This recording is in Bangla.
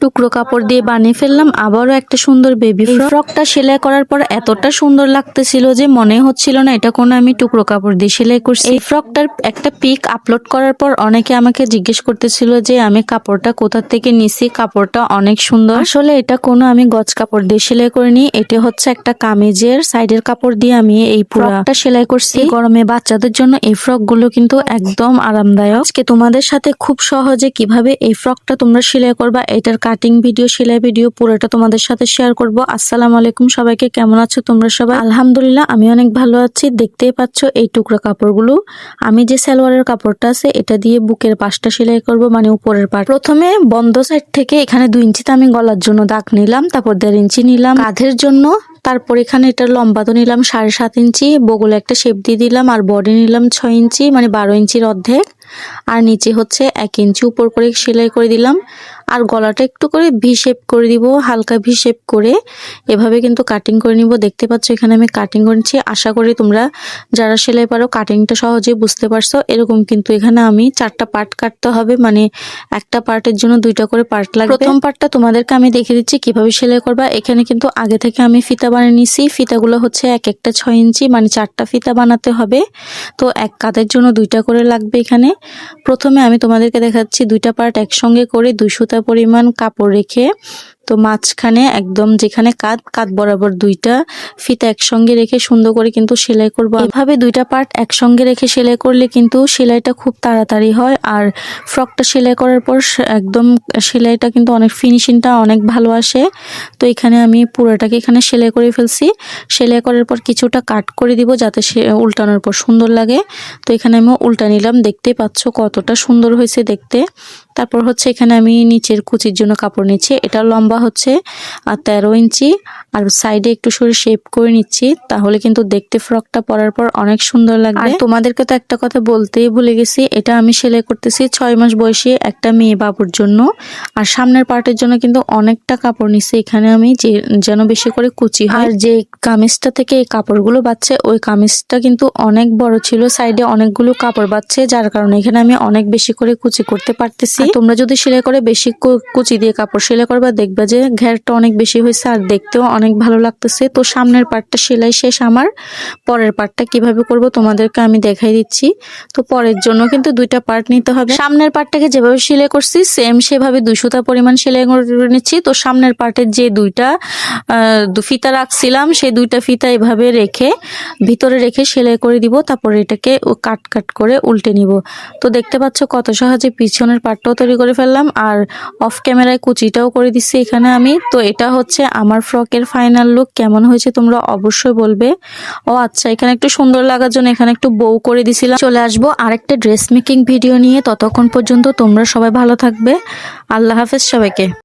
টুকরো কাপড় দিয়ে বানিয়ে ফেললাম আবারও একটা সুন্দর বেবি ফ্রক। ফ্রকটা সেলাই করার পর এতটা সুন্দর লাগতেছিল যে মনে হচ্ছিল না এটা কোনো আমি টুকরো কাপড় দিয়ে সেলাই করছি। এই ফ্রকটার একটা পিক আপলোড করার পর অনেকে আমাকে জিজ্ঞেস করতেছিল যে আমি কাপড়টা কোথা থেকে নিছি, কাপড়টা অনেক সুন্দর। আসলে এটা কোনো আমি গজ কাপড় দিয়ে সেলাই করিনি, এটা হচ্ছে একটা কামিজের সাইডের কাপড় দিয়ে আমি এই ফ্রকটা সেলাই করছি। গরমে বাচ্চাদের জন্য এই ফ্রক গুলো কিন্তু একদম আরামদায়ক। আজকে তোমাদের সাথে খুব সহজে কিভাবে এই ফ্রকটা তোমরা সেলাই করবা এটার কাটিং ভিডিও, সেলাই ভিডিও পুরোটা তোমাদের সাথে শেয়ার করব। আসসালামু আলাইকুম সবাইকে, কেমন আছো তোমরা সবাই? আলহামদুলিল্লাহ আমি অনেক ভালো আছি। দেখতেই পাচ্ছ এই টুকরা কাপড়গুলো, আমি যে সালোয়ারের কাপড়টা আছে এটা দিয়ে বুকের পাশটা সেলাই করব, মানে উপরের পাট। প্রথমে বন্ধ সাইড থেকে এখানে 2 ইঞ্চিতে আমি গলার জন্য দাগ নিলাম, তারপর 1.5 ইঞ্চি নিলাম কাঁধের জন্য, তারপর এখানে এটার লম্বা তো নিলাম 7.5 ইঞ্চি, বগলে একটা শেপ দিয়ে দিলাম, আর বডি নিলাম 6 ইঞ্চি মানে 12 ইঞ্চির অর্ধেক, আর নিচে হচ্ছে 1 ইঞ্চি উপর করে সেলাই করে দিলাম। আর গলাটা একটু করে ভি শেপ করে দিব, হালকা ভি শেপ করে এভাবে কিন্তু কাটিং করে নিব। দেখতে পাচ্ছ এখানে আমি কাটিং করেছি। আশা করি তোমরা যারা সেলাই পারো কাটিংটা সহজেই বুঝতে পারছো। এরকম কিন্তু এখানে আমি 4টা পার্ট কাটতে হবে, মানে একটা পার্টের জন্য 2টা করে পার্ট লাগবে। প্রথম পার্টটা তোমাদেরকে আমি দেখিয়ে দিচ্ছি কিভাবে সেলাই করবা। এখানে কিন্তু আগে থেকে আমি ফিতা বানিয়ে নিছি। ফিতাগুলো হচ্ছে এক একটা 6 ইঞ্চি, মানে 4টা ফিতা বানাতে হবে। তো এক কাঁধের জন্য 2টা করে লাগবে। এখানে প্রথমে আমি তোমাদেরকে দেখাচ্ছি 2টা পার্ট একসঙ্গে করে 2 সুতা পরিমাণ কাপড় রেখে, তো মাঝখানে একদম যেখানে কাঁধ বরাবর 2টা ফিতা একসঙ্গে রেখে সুন্দর করে কিন্তু সেলাই করব। এভাবে 2টা পার্ট একসঙ্গে রেখে সেলাই করলে কিন্তু সেলাইটা খুব তাড়াতাড়ি হয়, আর ফ্রকটা সেলাই করার পর একদম সেলাইটা কিন্তু অনেক ফিনিশিংটা অনেক ভালো আসে। তো এখানে আমি পুরোটাকে এখানে সেলাই করে ফেলছি। সেলাই করার পর কিছুটা কাট করে দিব যাতে সে উল্টানোর পর সুন্দর লাগে। তো এখানে আমি উল্টা নিলাম, দেখতেই পাচ্ছ কতটা সুন্দর হয়েছে দেখতে। তারপর হচ্ছে এখানে আমি নিচের কুচির জন্য কাপড় নিচ্ছি, এটা লম্বা হচ্ছে 13 ইঞ্চি, আর সাইডে একটু সরে শেপ করে নিচ্ছি, তাহলে কিন্তু দেখতে ফ্রকটা পরার পর অনেক সুন্দর লাগবে। আর তোমাদেরকে তো একটা কথা বলতেই ভুলে গেছি, এটা আমি সেলাই করতেছি 6 মাস বয়সী একটা মেয়ে বাবুর জন্য। আর সামনের পার্টের জন্য কিন্তু অনেকটা কাপড় নিচ্ছি এখানে আমি, যেন বেশি করে কুচি হয়। আর যে কামিজটা থেকে এই কাপড়গুলো বাচ্ছে ওই কামিজটা কিন্তু অনেক বড় ছিল, সাইডে অনেকগুলো কাপড় বাচ্ছে, যার কারণে এখানে আমি অনেক বেশি করে কুচি করতে পারতেছি। তোমরা যদি সেলাই করে বেশি কুচি দিয়ে কাপড় সেলাই করবা দেখবা যে ঘেরটা অনেক বেশি হয়েছে আর দেখতেও অনেক ভালো লাগতেছে। তো সামনের পার্টটা সেলাই শেষ আমার, পরের পার্টটা কিভাবে করব তোমাদেরকে আমি দেখাই দিচ্ছি। তো পরের জন্য কিন্তু 2টা পার্ট নিতে হবে। সামনের পার্টটাকে যেভাবে সেলাই করছি সেম সেভাবে 2 সুতা পরিমাণ সেলাই করে নিচ্ছি। তো সামনের পার্টের যে 2টা ফিতা রাখছিলাম সেই 2টা ফিতা এভাবে রেখে ভিতরে রেখে সেলাই করে দিব, তারপর এটাকে কাট করে উল্টে নিব। তো দেখতে পাচ্ছ কত সহজে পিছনের পার্টটাও তৈরি করে ফেললাম, আর অফ ক্যামেরায় কুচিটাও করে দিচ্ছি এখানে আমি। তো এটা হচ্ছে আমার ফ্রকের ফাইনাল লুক। কেমন হয়েছে তোমরা অবশ্যই বলবে। ও আচ্ছা, এখানে একটু সুন্দর লাগার জন্য এখানে একটু বউ করে দিছিলাম। চলে আসবো আরেকটা ড্রেস মেকিং ভিডিও নিয়ে, ততক্ষণ পর্যন্ত তোমরা সবাই ভালো থাকবে। আল্লাহ হাফেজ সবাইকে।